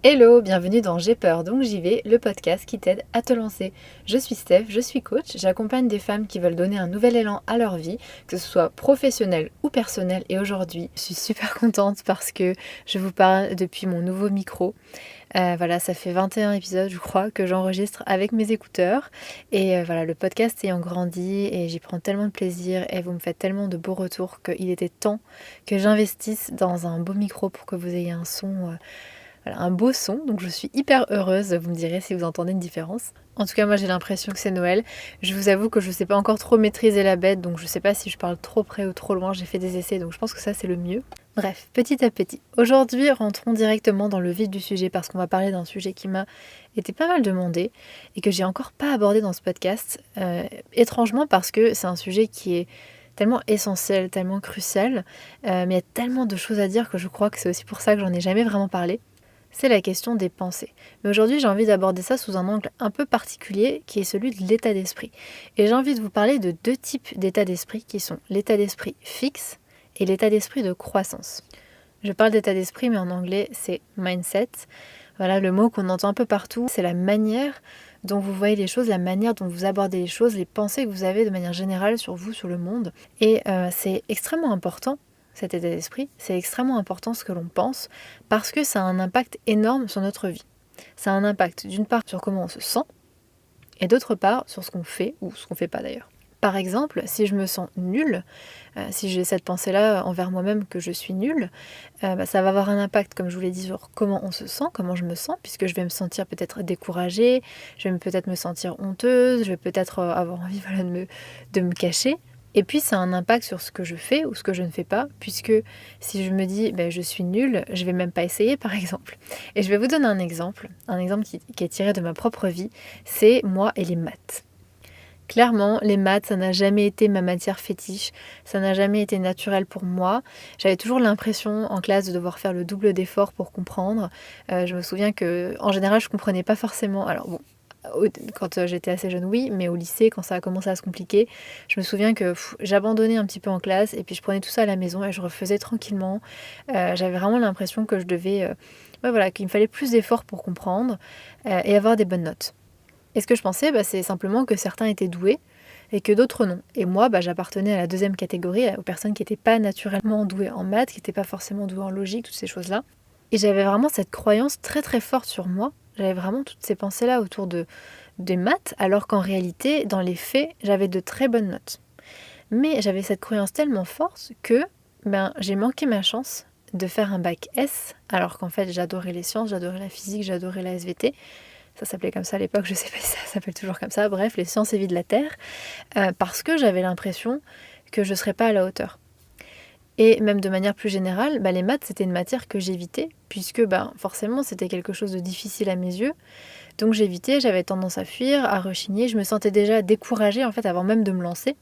Hello, bienvenue dans J'ai peur donc j'y vais, le podcast qui t'aide à te lancer. Je suis Steph, je suis coach, j'accompagne des femmes qui veulent donner un nouvel élan à leur vie, que ce soit professionnel ou personnel. Et aujourd'hui, je suis super contente parce que je vous parle depuis mon nouveau micro. Voilà, ça fait 21 épisodes, je crois, que j'enregistre avec mes écouteurs. Et voilà, le podcast ayant grandi et j'y prends tellement de plaisir et vous me faites tellement de beaux retours qu'il était temps que j'investisse dans un beau micro pour que vous ayez un son... Voilà, un beau son, donc je suis hyper heureuse, vous me direz si vous entendez une différence. En tout cas, moi j'ai l'impression que c'est Noël. Je vous avoue que je ne sais pas encore trop maîtriser la bête, donc je ne sais pas si je parle trop près ou trop loin, j'ai fait des essais, donc je pense que ça c'est le mieux. Bref, petit à petit. Aujourd'hui, rentrons directement dans le vif du sujet parce qu'on va parler d'un sujet qui m'a été pas mal demandé et que j'ai encore pas abordé dans ce podcast. Étrangement parce que c'est un sujet qui est tellement essentiel, tellement crucial, mais il y a tellement de choses à dire que je crois que c'est aussi pour ça que j'en ai jamais vraiment parlé. C'est la question des pensées. Mais aujourd'hui, j'ai envie d'aborder ça sous un angle un peu particulier, qui est celui de l'état d'esprit. Et j'ai envie de vous parler de deux types d'état d'esprit, qui sont l'état d'esprit fixe et l'état d'esprit de croissance. Je parle d'état d'esprit, mais en anglais, c'est mindset. Voilà, le mot qu'on entend un peu partout, c'est la manière dont vous voyez les choses, la manière dont vous abordez les choses, les pensées que vous avez de manière générale sur vous, sur le monde. Et c'est extrêmement important, cet état d'esprit, c'est extrêmement important ce que l'on pense, parce que ça a un impact énorme sur notre vie. Ça a un impact d'une part sur comment on se sent, et d'autre part sur ce qu'on fait, ou ce qu'on fait pas d'ailleurs. Par exemple, si je me sens nulle, si j'ai cette pensée-là envers moi-même que je suis nulle, ça va avoir un impact, comme je vous l'ai dit, sur comment on se sent, comment je me sens, puisque je vais me sentir peut-être découragée, je vais peut-être me sentir honteuse, je vais peut-être avoir envie de me cacher. Et puis ça a un impact sur ce que je fais ou ce que je ne fais pas, puisque si je me dis je suis nulle, je vais même pas essayer par exemple. Et je vais vous donner un exemple qui est tiré de ma propre vie, c'est moi et les maths. Clairement, les maths, ça n'a jamais été ma matière fétiche, ça n'a jamais été naturel pour moi. J'avais toujours l'impression en classe de devoir faire le double d'effort pour comprendre. Je me souviens que, en général, je comprenais pas forcément. Alors bon, quand j'étais assez jeune, oui, mais au lycée, quand ça a commencé à se compliquer, je me souviens que j'abandonnais un petit peu en classe et puis je prenais tout ça à la maison et je refaisais tranquillement. J'avais vraiment l'impression que je devais, voilà, qu'il me fallait plus d'efforts pour comprendre et avoir des bonnes notes. Et ce que je pensais, c'est simplement que certains étaient doués et que d'autres non. Et moi, j'appartenais à la deuxième catégorie, aux personnes qui n'étaient pas naturellement douées en maths, qui n'étaient pas forcément douées en logique, toutes ces choses-là. Et j'avais vraiment cette croyance très très forte sur moi. J'avais vraiment toutes ces pensées-là autour des maths, alors qu'en réalité, dans les faits, j'avais de très bonnes notes. Mais j'avais cette croyance tellement forte que j'ai manqué ma chance de faire un bac S, alors qu'en fait j'adorais les sciences, j'adorais la physique, j'adorais la SVT. Ça s'appelait comme ça à l'époque, je sais pas si ça s'appelle toujours comme ça, bref, les sciences et vie de la Terre, parce que j'avais l'impression que je ne serais pas à la hauteur. Et même de manière plus générale, les maths, c'était une matière que j'évitais, puisque forcément, c'était quelque chose de difficile à mes yeux. Donc j'évitais, j'avais tendance à fuir, à rechigner, je me sentais déjà découragée, en fait, avant même de me lancer,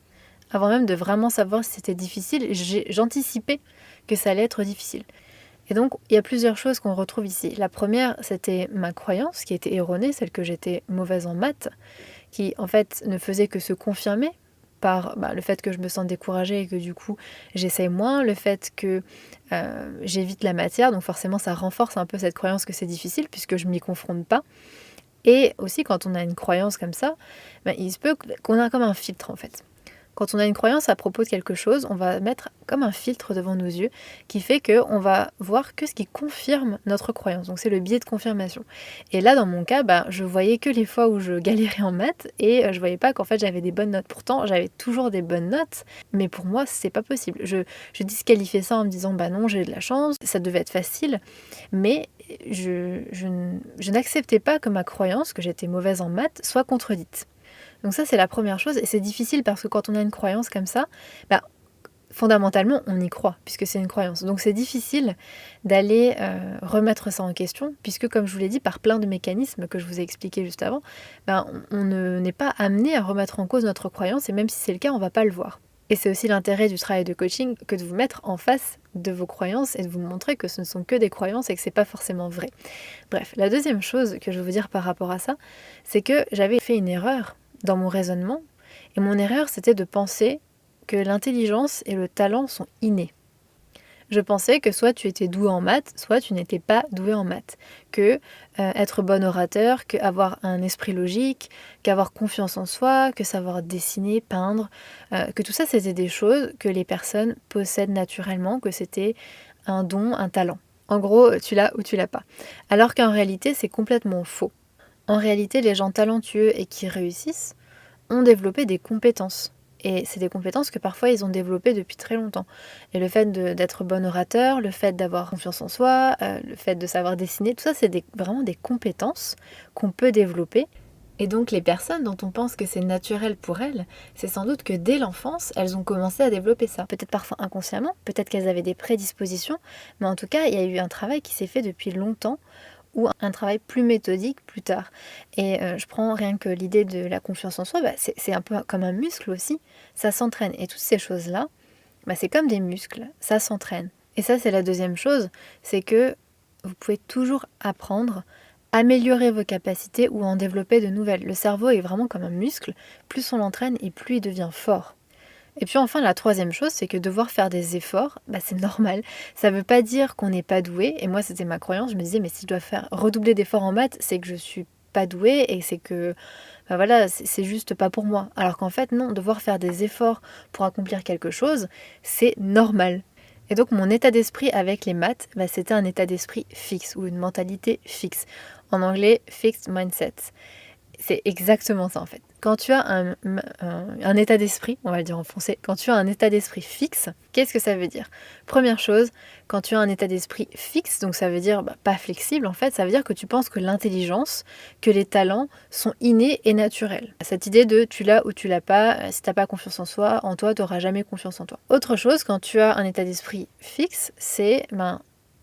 avant même de vraiment savoir si c'était difficile, j'anticipais que ça allait être difficile. Et donc, il y a plusieurs choses qu'on retrouve ici. La première, c'était ma croyance qui était erronée, celle que j'étais mauvaise en maths, qui en fait ne faisait que se confirmer par le fait que je me sens découragée et que du coup j'essaye moins, le fait que j'évite la matière, donc forcément ça renforce un peu cette croyance que c'est difficile puisque je ne m'y confronte pas. Et aussi quand on a une croyance comme ça, il se peut qu'on a comme un filtre en fait. Quand on a une croyance à propos de quelque chose, on va mettre comme un filtre devant nos yeux qui fait qu'on va voir que ce qui confirme notre croyance. Donc c'est le biais de confirmation. Et là, dans mon cas, je voyais que les fois où je galérais en maths et je voyais pas qu'en fait j'avais des bonnes notes. Pourtant, j'avais toujours des bonnes notes, mais pour moi, c'est pas possible. Je disqualifiais ça en me disant non, j'ai de la chance, ça devait être facile, mais je n'acceptais pas que ma croyance, que j'étais mauvaise en maths, soit contredite. Donc ça, c'est la première chose, et c'est difficile parce que quand on a une croyance comme ça, fondamentalement, on y croit, puisque c'est une croyance. Donc c'est difficile d'aller remettre ça en question, puisque comme je vous l'ai dit, par plein de mécanismes que je vous ai expliqués juste avant, on n'est pas amené à remettre en cause notre croyance, et même si c'est le cas, on ne va pas le voir. Et c'est aussi l'intérêt du travail de coaching que de vous mettre en face de vos croyances et de vous montrer que ce ne sont que des croyances et que c'est pas forcément vrai. Bref, la deuxième chose que je veux vous dire par rapport à ça, c'est que j'avais fait une erreur dans mon raisonnement, et mon erreur c'était de penser que l'intelligence et le talent sont innés. Je pensais que soit tu étais doué en maths, soit tu n'étais pas doué en maths. Que être bon orateur, que avoir un esprit logique, qu'avoir confiance en soi, que savoir dessiner, peindre, que tout ça c'était des choses que les personnes possèdent naturellement, que c'était un don, un talent. En gros, tu l'as ou tu l'as pas. Alors qu'en réalité, c'est complètement faux. En réalité, les gens talentueux et qui réussissent ont développé des compétences. Et c'est des compétences que parfois ils ont développées depuis très longtemps. Et le fait d'être bon orateur, le fait d'avoir confiance en soi, le fait de savoir dessiner, tout ça c'est vraiment des compétences qu'on peut développer. Et donc les personnes dont on pense que c'est naturel pour elles, c'est sans doute que dès l'enfance, elles ont commencé à développer ça. Peut-être parfois inconsciemment, peut-être qu'elles avaient des prédispositions, mais en tout cas il y a eu un travail qui s'est fait depuis longtemps ou un travail plus méthodique plus tard. Et je prends rien que l'idée de la confiance en soi, c'est un peu comme un muscle aussi, ça s'entraîne. Et toutes ces choses-là, c'est comme des muscles, ça s'entraîne. Et ça c'est la deuxième chose, c'est que vous pouvez toujours apprendre, améliorer vos capacités ou en développer de nouvelles. Le cerveau est vraiment comme un muscle, plus on l'entraîne et plus il devient fort. Et puis enfin, la troisième chose, c'est que devoir faire des efforts, c'est normal. Ça ne veut pas dire qu'on n'est pas doué. Et moi, c'était ma croyance. Je me disais, mais si je dois faire redoubler d'efforts en maths, c'est que je suis pas douée et c'est que, voilà, c'est juste pas pour moi. Alors qu'en fait, non, devoir faire des efforts pour accomplir quelque chose, c'est normal. Et donc, mon état d'esprit avec les maths, c'était un état d'esprit fixe ou une mentalité fixe. En anglais, fixed mindset. C'est exactement ça en fait. Quand tu as un état d'esprit, on va le dire en français, quand tu as un état d'esprit fixe, qu'est-ce que ça veut dire? Première chose, quand tu as un état d'esprit fixe, donc ça veut dire pas flexible en fait, ça veut dire que tu penses que l'intelligence, que les talents sont innés et naturels. Cette idée de tu l'as ou tu l'as pas, si tu n'as pas confiance en toi, tu n'auras jamais confiance en toi. Autre chose, quand tu as un état d'esprit fixe, c'est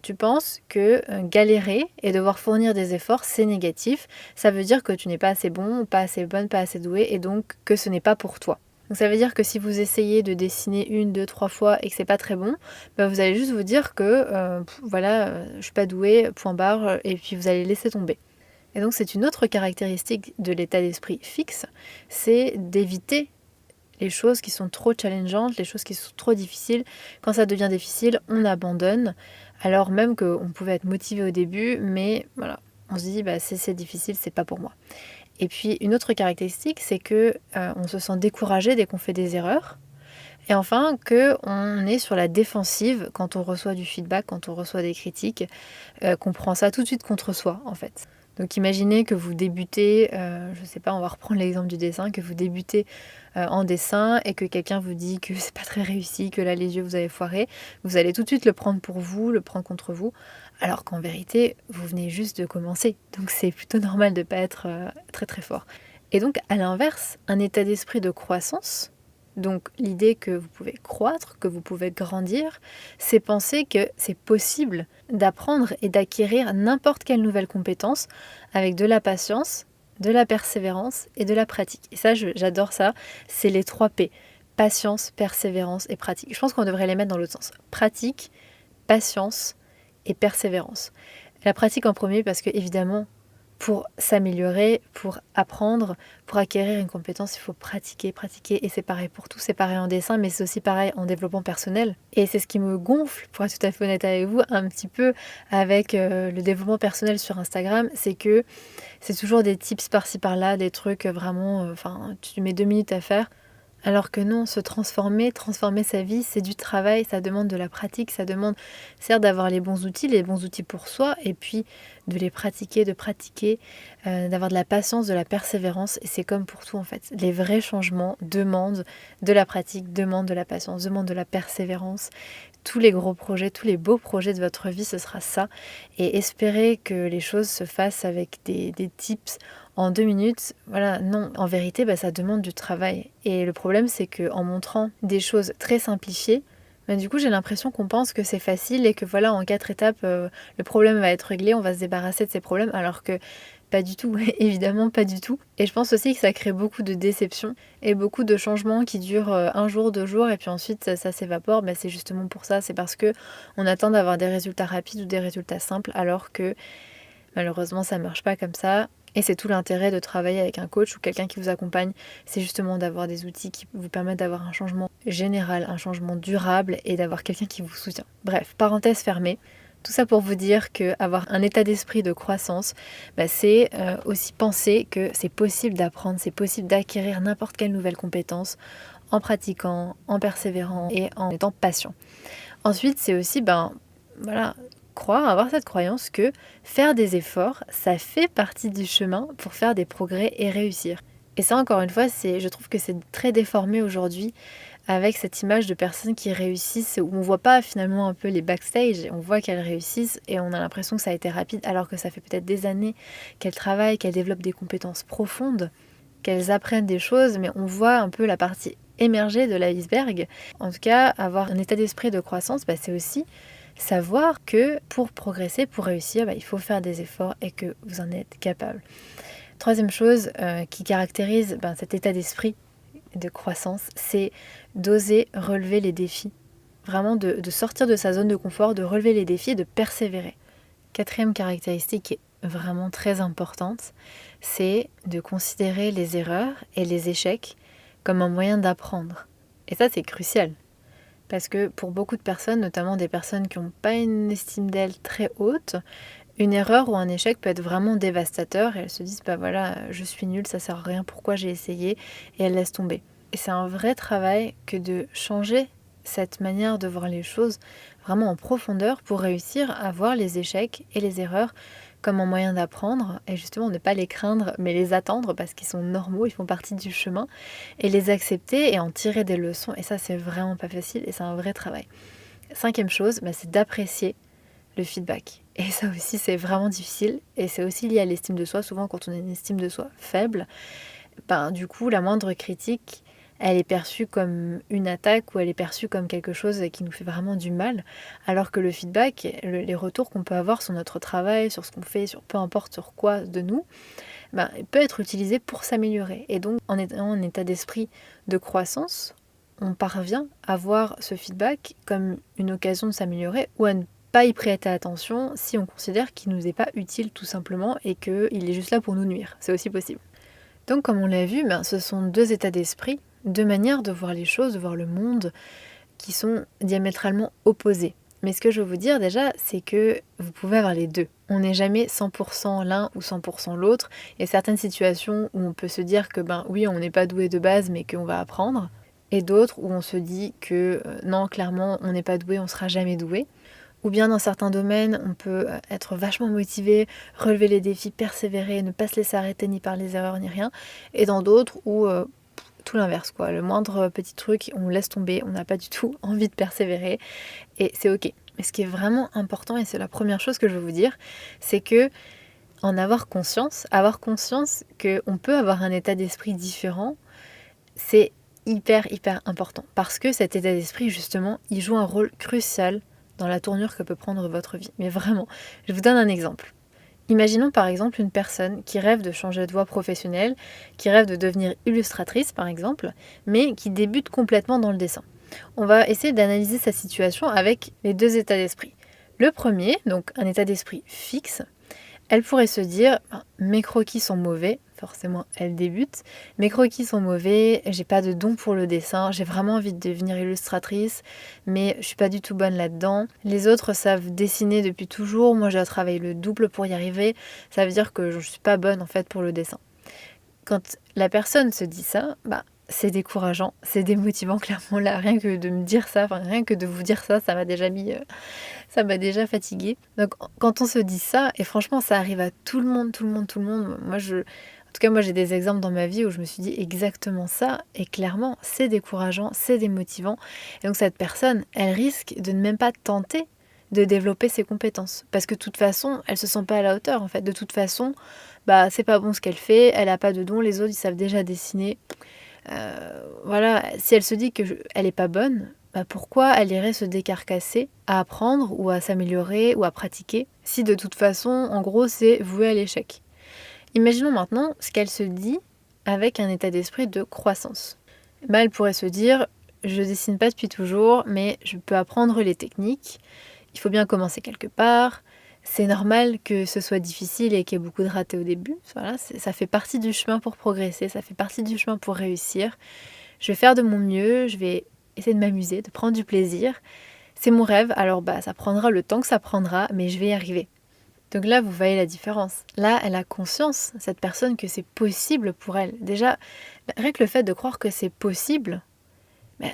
tu penses que galérer et devoir fournir des efforts, c'est négatif. Ça veut dire que tu n'es pas assez bon, pas assez bonne, pas assez douée et donc que ce n'est pas pour toi. Donc ça veut dire que si vous essayez de dessiner 1, 2, 3 fois et que c'est pas très bon, vous allez juste vous dire que je suis pas douée, point barre, et puis vous allez laisser tomber. Et donc c'est une autre caractéristique de l'état d'esprit fixe, c'est d'éviter les choses qui sont trop challengeantes, les choses qui sont trop difficiles. Quand ça devient difficile, on abandonne. Alors même qu'on pouvait être motivé au début, mais voilà, on se dit si c'est difficile, c'est pas pour moi. Et puis une autre caractéristique, c'est que on se sent découragé dès qu'on fait des erreurs. Et enfin, qu'on est sur la défensive quand on reçoit du feedback, quand on reçoit des critiques, qu'on prend ça tout de suite contre soi en fait. Donc imaginez que vous débutez, je sais pas, on va reprendre l'exemple du dessin, que vous débutez en dessin et que quelqu'un vous dit que c'est pas très réussi, que là les yeux vous avez foiré, vous allez tout de suite le prendre pour vous, le prendre contre vous, alors qu'en vérité, vous venez juste de commencer. Donc c'est plutôt normal de pas être très très fort. Et donc à l'inverse, un état d'esprit de croissance, donc l'idée que vous pouvez croître, que vous pouvez grandir, c'est penser que c'est possible d'apprendre et d'acquérir n'importe quelle nouvelle compétence avec de la patience, de la persévérance et de la pratique. Et ça, j'adore ça, c'est les 3 P. Patience, persévérance et pratique. Je pense qu'on devrait les mettre dans l'autre sens. Pratique, patience et persévérance. La pratique en premier parce que évidemment, pour s'améliorer, pour apprendre, pour acquérir une compétence, il faut pratiquer. Et c'est pareil pour tout, c'est pareil en dessin, mais c'est aussi pareil en développement personnel. Et c'est ce qui me gonfle, pour être tout à fait honnête avec vous, un petit peu avec le développement personnel sur Instagram, c'est que c'est toujours des tips par-ci par-là, des trucs vraiment, tu mets 2 minutes à faire. Alors que non, transformer sa vie, c'est du travail, ça demande de la pratique, ça demande certes d'avoir les bons outils pour soi, et puis de les pratiquer, d'avoir de la patience, de la persévérance, et c'est comme pour tout en fait. Les vrais changements demandent de la pratique, demandent de la patience, demandent de la persévérance. Tous les gros projets, tous les beaux projets de votre vie, ce sera ça. Et espérer que les choses se fassent avec des tips en 2 minutes, voilà, non. En vérité, ça demande du travail. Et le problème, c'est qu'en montrant des choses très simplifiées, du coup, j'ai l'impression qu'on pense que c'est facile et que voilà, en 4 étapes, le problème va être réglé, on va se débarrasser de ces problèmes, alors que pas du tout, évidemment pas du tout. Et je pense aussi que ça crée beaucoup de déceptions et beaucoup de changements qui durent 1 jour, 2 jours, et puis ensuite ça s'évapore. C'est justement pour ça, c'est parce que on attend d'avoir des résultats rapides ou des résultats simples, alors que malheureusement ça marche pas comme ça. Et c'est tout l'intérêt de travailler avec un coach ou quelqu'un qui vous accompagne, c'est justement d'avoir des outils qui vous permettent d'avoir un changement général, un changement durable et d'avoir quelqu'un qui vous soutient. Bref, parenthèse fermée. Tout ça pour vous dire qu'avoir un état d'esprit de croissance, c'est aussi penser que c'est possible d'apprendre, c'est possible d'acquérir n'importe quelle nouvelle compétence en pratiquant, en persévérant et en étant patient. Ensuite, c'est aussi avoir cette croyance que faire des efforts, ça fait partie du chemin pour faire des progrès et réussir. Et ça, encore une fois, je trouve que c'est très déformé aujourd'hui avec cette image de personnes qui réussissent où on voit pas finalement un peu les backstage, on voit qu'elles réussissent et on a l'impression que ça a été rapide alors que ça fait peut-être des années qu'elles travaillent, qu'elles développent des compétences profondes, qu'elles apprennent des choses, mais on voit un peu la partie émergée de l'iceberg. En tout cas, avoir un état d'esprit de croissance, c'est aussi savoir que pour progresser, pour réussir, il faut faire des efforts et que vous en êtes capable. Troisième chose qui caractérise cet état d'esprit de croissance, c'est d'oser relever les défis. Vraiment de sortir de sa zone de confort, de relever les défis et de persévérer. Quatrième caractéristique qui est vraiment très importante, c'est de considérer les erreurs et les échecs comme un moyen d'apprendre. Et ça, c'est crucial. Parce que pour beaucoup de personnes, notamment des personnes qui n'ont pas une estime d'elles très haute, une erreur ou un échec peut être vraiment dévastateur et elles se disent je suis nulle, ça sert à rien, pourquoi j'ai essayé, et elles laissent tomber. Et c'est un vrai travail que de changer cette manière de voir les choses vraiment en profondeur pour réussir à voir les échecs et les erreurs comme un moyen d'apprendre et justement ne pas les craindre mais les attendre parce qu'ils sont normaux, ils font partie du chemin et les accepter et en tirer des leçons et ça c'est vraiment pas facile et c'est un vrai travail. Cinquième chose, c'est d'apprécier le feedback. Et ça aussi c'est vraiment difficile et c'est aussi lié à l'estime de soi. Souvent quand on a une estime de soi faible, du coup la moindre critique elle est perçue comme une attaque ou elle est perçue comme quelque chose qui nous fait vraiment du mal, alors que le feedback, les retours qu'on peut avoir sur notre travail, sur ce qu'on fait, sur peu importe sur quoi de nous, peut être utilisé pour s'améliorer. Et donc en étant en état d'esprit de croissance, on parvient à voir ce feedback comme une occasion de s'améliorer ou à ne pas y prêter attention si on considère qu'il ne nous est pas utile tout simplement et qu'il est juste là pour nous nuire. C'est aussi possible. Donc comme on l'a vu, ce sont deux états d'esprit, deux manières de voir les choses, de voir le monde qui sont diamétralement opposés. Mais ce que je veux vous dire déjà, c'est que vous pouvez avoir les deux. On n'est jamais 100% l'un ou 100% l'autre. Il y a certaines situations où on peut se dire que oui, on n'est pas doué de base, mais qu'on va apprendre. Et d'autres où on se dit que non, clairement, on n'est pas doué, on ne sera jamais doué. Ou bien dans certains domaines, on peut être vachement motivé, relever les défis, persévérer, ne pas se laisser arrêter ni par les erreurs ni rien. Et dans d'autres où tout l'inverse, quoi. Le moindre petit truc, on laisse tomber, on n'a pas du tout envie de persévérer. Et c'est ok. Mais ce qui est vraiment important, et c'est la première chose que je veux vous dire, c'est que en avoir conscience qu'on peut avoir un état d'esprit différent, c'est hyper important. Parce que cet état d'esprit, justement, il joue un rôle crucial dans la tournure que peut prendre votre vie. Mais vraiment, je vous donne un exemple. Imaginons par exemple une personne qui rêve de changer de voie professionnelle, qui rêve de devenir illustratrice par exemple, mais qui débute complètement dans le dessin. On va essayer d'analyser sa situation avec les deux états d'esprit. Le premier, donc un état d'esprit fixe, elle pourrait se dire mes croquis sont mauvais, forcément elle débute, mes croquis sont mauvais, j'ai pas de don pour le dessin, j'ai vraiment envie de devenir illustratrice, mais je suis pas du tout bonne là-dedans. Les autres savent dessiner depuis toujours, moi j'ai travaillé le double pour y arriver, ça veut dire que je suis pas bonne en fait pour le dessin. Quand la personne se dit ça, c'est décourageant, c'est démotivant clairement là, rien que de me dire ça, rien que de vous dire ça, ça m'a déjà fatiguée. Donc quand on se dit ça, et franchement ça arrive à tout le monde, moi j'ai des exemples dans ma vie où je me suis dit exactement ça, et clairement c'est décourageant, c'est démotivant, et donc cette personne, elle risque de ne même pas tenter de développer ses compétences, parce que de toute façon, elle se sent pas à la hauteur en fait, de toute façon, c'est pas bon ce qu'elle fait, elle a pas de don, les autres ils savent déjà dessiner. Si elle se dit qu'elle n'est pas bonne, pourquoi elle irait se décarcasser à apprendre ou à s'améliorer ou à pratiquer si de toute façon, en gros, c'est voué à l'échec. Imaginons maintenant ce qu'elle se dit avec un état d'esprit de croissance. Elle pourrait se dire, je dessine pas depuis toujours, mais je peux apprendre les techniques, il faut bien commencer quelque part, C'est normal que ce soit difficile et qu'il y ait beaucoup de ratés au début. Voilà, ça fait partie du chemin pour progresser, ça fait partie du chemin pour réussir. Je vais faire de mon mieux, je vais essayer de m'amuser, de prendre du plaisir. C'est mon rêve, alors ça prendra le temps que ça prendra, mais je vais y arriver. Donc là, vous voyez la différence. Là, elle a conscience, cette personne, que c'est possible pour elle. Déjà, rien que le fait de croire que c'est possible,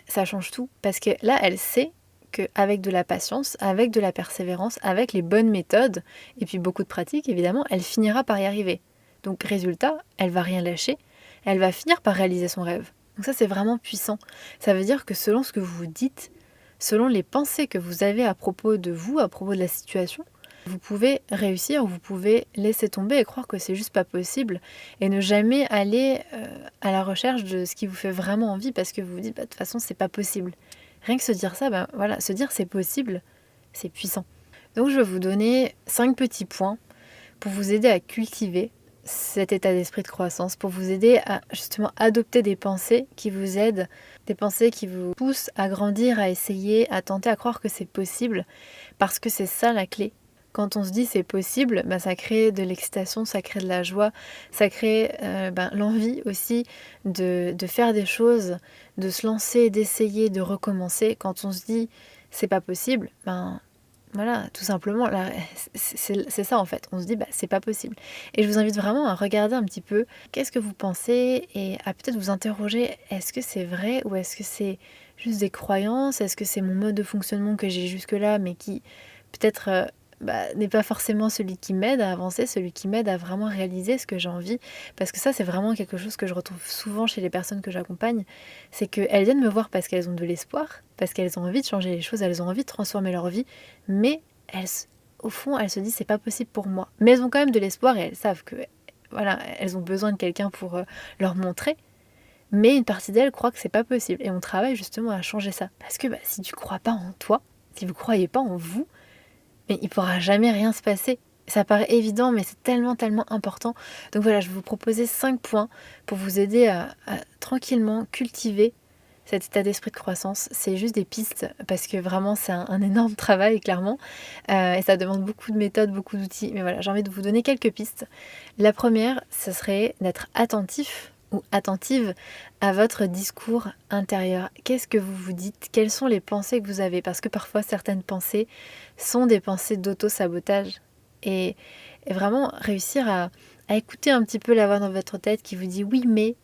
ça change tout. Parce que là, elle sait qu'avec de la patience, avec de la persévérance, avec les bonnes méthodes, et puis beaucoup de pratique, évidemment, elle finira par y arriver. Donc résultat, elle va rien lâcher, elle va finir par réaliser son rêve. Donc ça, c'est vraiment puissant. Ça veut dire que selon ce que vous vous dites, selon les pensées que vous avez à propos de vous, à propos de la situation, vous pouvez réussir, vous pouvez laisser tomber et croire que c'est juste pas possible et ne jamais aller à la recherche de ce qui vous fait vraiment envie parce que vous vous dites de toute façon c'est pas possible. Rien que se dire ça, voilà, se dire c'est possible, c'est puissant. Donc je vais vous donner 5 petits points pour vous aider à cultiver cet état d'esprit de croissance, pour vous aider à justement adopter des pensées qui vous aident, des pensées qui vous poussent à grandir, à essayer, à tenter, à croire que c'est possible, parce que c'est ça la clé. Quand on se dit c'est possible, ça crée de l'excitation, ça crée de la joie, ça crée l'envie aussi de faire des choses, de se lancer, d'essayer, de recommencer. Quand on se dit c'est pas possible, voilà, tout simplement, là, c'est ça en fait. On se dit c'est pas possible. Et je vous invite vraiment à regarder un petit peu qu'est-ce que vous pensez et à peut-être vous interroger, est-ce que c'est vrai ou est-ce que c'est juste des croyances? Est-ce que c'est mon mode de fonctionnement que j'ai jusque-là mais qui peut-être n'est pas forcément celui qui m'aide à avancer, celui qui m'aide à vraiment réaliser ce que j'ai envie. Parce que ça, c'est vraiment quelque chose que je retrouve souvent chez les personnes que j'accompagne. C'est qu'elles viennent me voir parce qu'elles ont de l'espoir, parce qu'elles ont envie de changer les choses, elles ont envie de transformer leur vie, mais au fond, elles se disent c'est pas possible pour moi. Mais elles ont quand même de l'espoir et elles savent que voilà, elles ont besoin de quelqu'un pour leur montrer. Mais une partie d'elles croit que c'est pas possible. Et on travaille justement à changer ça. Parce que si tu crois pas en toi, si vous croyez pas en vous, mais il ne pourra jamais rien se passer. Ça paraît évident, mais c'est tellement, tellement important. Donc voilà, je vais vous proposer 5 points pour vous aider à tranquillement cultiver cet état d'esprit de croissance. C'est juste des pistes, parce que vraiment, c'est un énorme travail, clairement. Et ça demande beaucoup de méthodes, beaucoup d'outils. Mais voilà, j'ai envie de vous donner quelques pistes. La première, ce serait d'être attentif ou attentive à votre discours intérieur. Qu'est-ce que vous vous dites? Quelles sont les pensées que vous avez? Parce que parfois, certaines pensées sont des pensées d'auto-sabotage. Et vraiment réussir à écouter un petit peu la voix dans votre tête qui vous dit oui mais,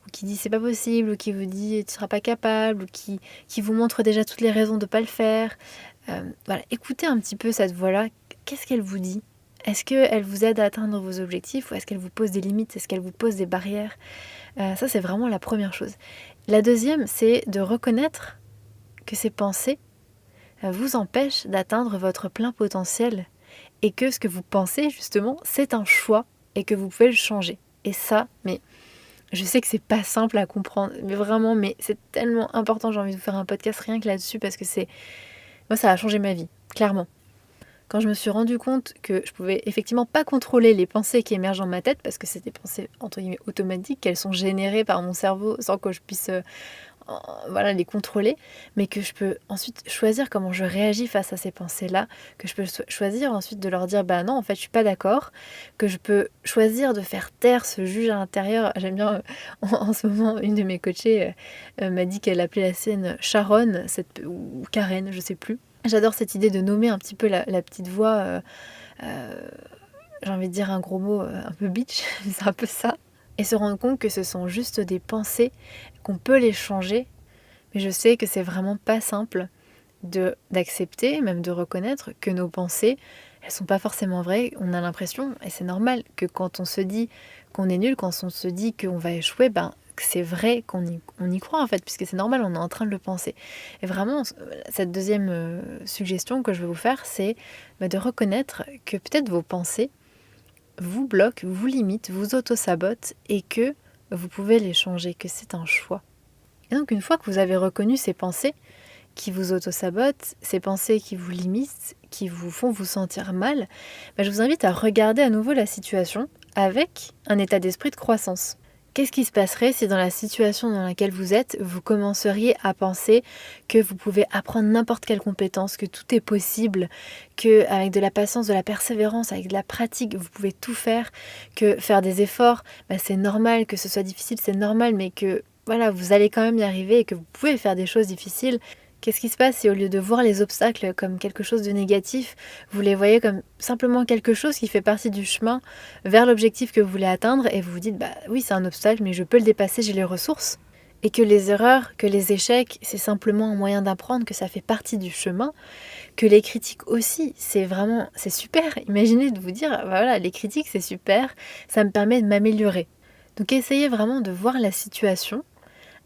ou qui dit c'est pas possible, ou qui vous dit tu seras pas capable, ou qui vous montre déjà toutes les raisons de pas le faire. Voilà, écoutez un petit peu cette voix-là. Qu'est-ce qu'elle vous dit? Est-ce qu'elle vous aide à atteindre vos objectifs ou est-ce qu'elle vous pose des limites? Est-ce qu'elle vous pose des barrières? Ça, c'est vraiment la première chose. La deuxième, c'est de reconnaître que ces pensées vous empêchent d'atteindre votre plein potentiel et que ce que vous pensez, justement, c'est un choix et que vous pouvez le changer. Et ça, mais je sais que c'est pas simple à comprendre, mais vraiment, mais c'est tellement important. J'ai envie de vous faire un podcast rien que là-dessus parce que moi, ça a changé ma vie, clairement. Quand je me suis rendu compte que je pouvais effectivement pas contrôler les pensées qui émergent dans ma tête, parce que c'est des pensées entre guillemets automatiques, qu'elles sont générées par mon cerveau sans que je puisse les contrôler, mais que je peux ensuite choisir comment je réagis face à ces pensées-là, que je peux choisir ensuite de leur dire non, en fait je suis pas d'accord, que je peux choisir de faire taire ce juge à l'intérieur. J'aime bien en ce moment, une de mes coachées m'a dit qu'elle appelait la sienne Sharon ou Karen, je sais plus. J'adore cette idée de nommer un petit peu la petite voix, j'ai envie de dire un gros mot un peu bitch, c'est un peu ça. Et se rendre compte que ce sont juste des pensées, qu'on peut les changer. Mais je sais que c'est vraiment pas simple d'accepter, même de reconnaître que nos pensées, elles sont pas forcément vraies. On a l'impression, et c'est normal, que quand on se dit qu'on est nul, quand on se dit qu'on va échouer, que c'est vrai qu'on y croit en fait, puisque c'est normal, on est en train de le penser. Et vraiment, cette deuxième suggestion que je vais vous faire, c'est de reconnaître que peut-être vos pensées vous bloquent, vous limitent, vous auto-sabotent et que vous pouvez les changer, que c'est un choix. Et donc une fois que vous avez reconnu ces pensées qui vous auto-sabotent, ces pensées qui vous limitent, qui vous font vous sentir mal, je vous invite à regarder à nouveau la situation avec un état d'esprit de croissance. Qu'est-ce qui se passerait si dans la situation dans laquelle vous êtes, vous commenceriez à penser que vous pouvez apprendre n'importe quelle compétence, que tout est possible, que avec de la patience, de la persévérance, avec de la pratique, vous pouvez tout faire, que faire des efforts, c'est normal, que ce soit difficile, c'est normal, mais que voilà, vous allez quand même y arriver et que vous pouvez faire des choses difficiles. Qu'est-ce qui se passe si au lieu de voir les obstacles comme quelque chose de négatif, vous les voyez comme simplement quelque chose qui fait partie du chemin vers l'objectif que vous voulez atteindre et vous vous dites oui c'est un obstacle mais je peux le dépasser, j'ai les ressources. Et que les erreurs, que les échecs, c'est simplement un moyen d'apprendre, que ça fait partie du chemin, que les critiques aussi, c'est super. Imaginez de vous dire, voilà, les critiques c'est super, ça me permet de m'améliorer. Donc essayez vraiment de voir la situation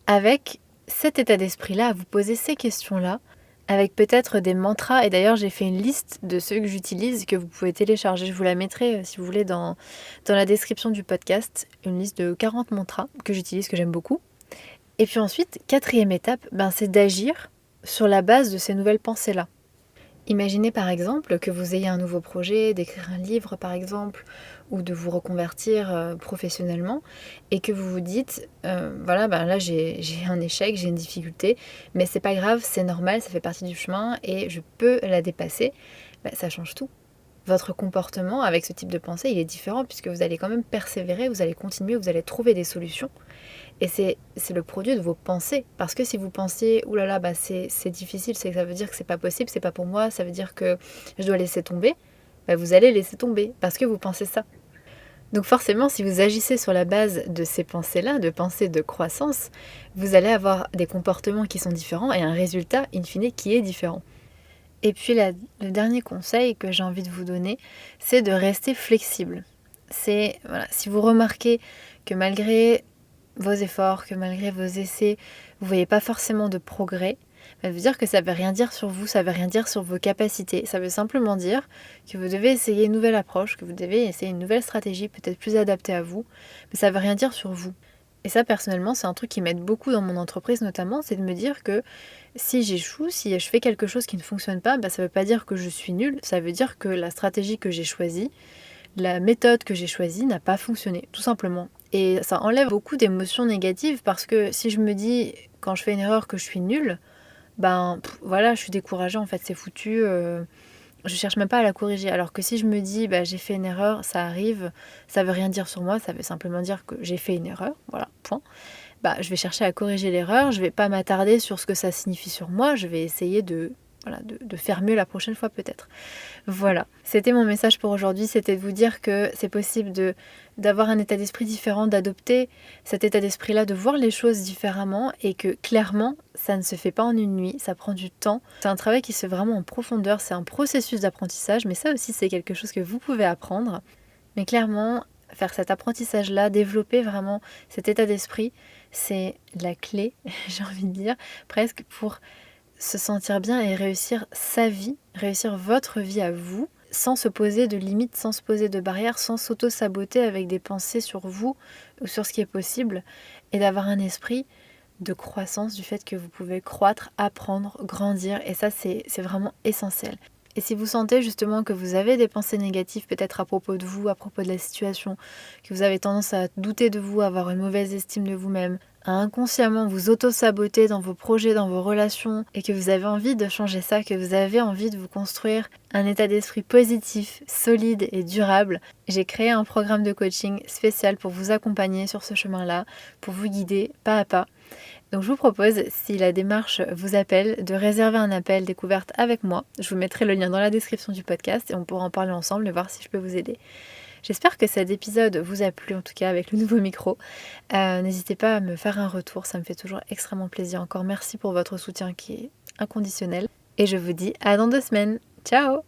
avec cet état d'esprit-là, à vous poser ces questions-là, avec peut-être des mantras. Et d'ailleurs, j'ai fait une liste de ceux que j'utilise, que vous pouvez télécharger. Je vous la mettrai, si vous voulez, dans la description du podcast. Une liste de 40 mantras que j'utilise, que j'aime beaucoup. Et puis ensuite, quatrième étape, c'est d'agir sur la base de ces nouvelles pensées-là. Imaginez par exemple que vous ayez un nouveau projet, d'écrire un livre par exemple, ou de vous reconvertir professionnellement, et que vous vous dites, là j'ai un échec, j'ai une difficulté, mais c'est pas grave, c'est normal, ça fait partie du chemin et je peux la dépasser, ça change tout. Votre comportement avec ce type de pensée, il est différent puisque vous allez quand même persévérer, vous allez continuer, vous allez trouver des solutions. Et c'est le produit de vos pensées. Parce que si vous pensez, oulala, c'est difficile, c'est que ça veut dire que c'est pas possible, c'est pas pour moi, ça veut dire que je dois laisser tomber, vous allez laisser tomber parce que vous pensez ça. Donc forcément, si vous agissez sur la base de ces pensées-là, de pensées de croissance, vous allez avoir des comportements qui sont différents et un résultat, in fine, qui est différent. Et puis le dernier conseil que j'ai envie de vous donner, c'est de rester flexible. Si vous remarquez que malgré vos efforts, que malgré vos essais, vous ne voyez pas forcément de progrès, ça veut dire que ça ne veut rien dire sur vous, ça ne veut rien dire sur vos capacités. Ça veut simplement dire que vous devez essayer une nouvelle approche, que vous devez essayer une nouvelle stratégie, peut-être plus adaptée à vous, mais ça ne veut rien dire sur vous. Et ça, personnellement, c'est un truc qui m'aide beaucoup dans mon entreprise notamment, c'est de me dire que si j'échoue, si je fais quelque chose qui ne fonctionne pas, ça ne veut pas dire que je suis nulle, ça veut dire que la stratégie que j'ai choisie, la méthode que j'ai choisie n'a pas fonctionné, tout simplement. Et ça enlève beaucoup d'émotions négatives parce que si je me dis, quand je fais une erreur, que je suis nulle, je suis découragée, en fait, c'est foutu, je cherche même pas à la corriger. Alors que si je me dis, j'ai fait une erreur, ça arrive, ça veut rien dire sur moi, ça veut simplement dire que j'ai fait une erreur, voilà, point. Je vais chercher à corriger l'erreur, je vais pas m'attarder sur ce que ça signifie sur moi, je vais essayer de faire mieux la prochaine fois peut-être. Voilà, c'était mon message pour aujourd'hui, c'était de vous dire que c'est possible d'avoir un état d'esprit différent, d'adopter cet état d'esprit-là, de voir les choses différemment et que clairement, ça ne se fait pas en une nuit, ça prend du temps. C'est un travail qui se fait vraiment en profondeur, c'est un processus d'apprentissage, mais ça aussi c'est quelque chose que vous pouvez apprendre. Mais clairement, faire cet apprentissage-là, développer vraiment cet état d'esprit, c'est la clé, j'ai envie de dire, presque pour se sentir bien et réussir sa vie, réussir votre vie à vous, sans se poser de limites, sans se poser de barrières, sans s'auto-saboter avec des pensées sur vous ou sur ce qui est possible, et d'avoir un esprit de croissance, du fait que vous pouvez croître, apprendre, grandir, et ça c'est vraiment essentiel. Et si vous sentez justement que vous avez des pensées négatives peut-être à propos de vous, à propos de la situation, que vous avez tendance à douter de vous, à avoir une mauvaise estime de vous-même, à inconsciemment vous auto-saboter dans vos projets, dans vos relations, et que vous avez envie de changer ça, que vous avez envie de vous construire un état d'esprit positif, solide et durable, j'ai créé un programme de coaching spécial pour vous accompagner sur ce chemin-là, pour vous guider pas à pas. Donc je vous propose, si la démarche vous appelle, de réserver un appel découverte avec moi. Je vous mettrai le lien dans la description du podcast et on pourra en parler ensemble et voir si je peux vous aider. J'espère que cet épisode vous a plu, en tout cas avec le nouveau micro. N'hésitez pas à me faire un retour, ça me fait toujours extrêmement plaisir. Encore merci pour votre soutien qui est inconditionnel. Et je vous dis à dans 2 semaines. Ciao!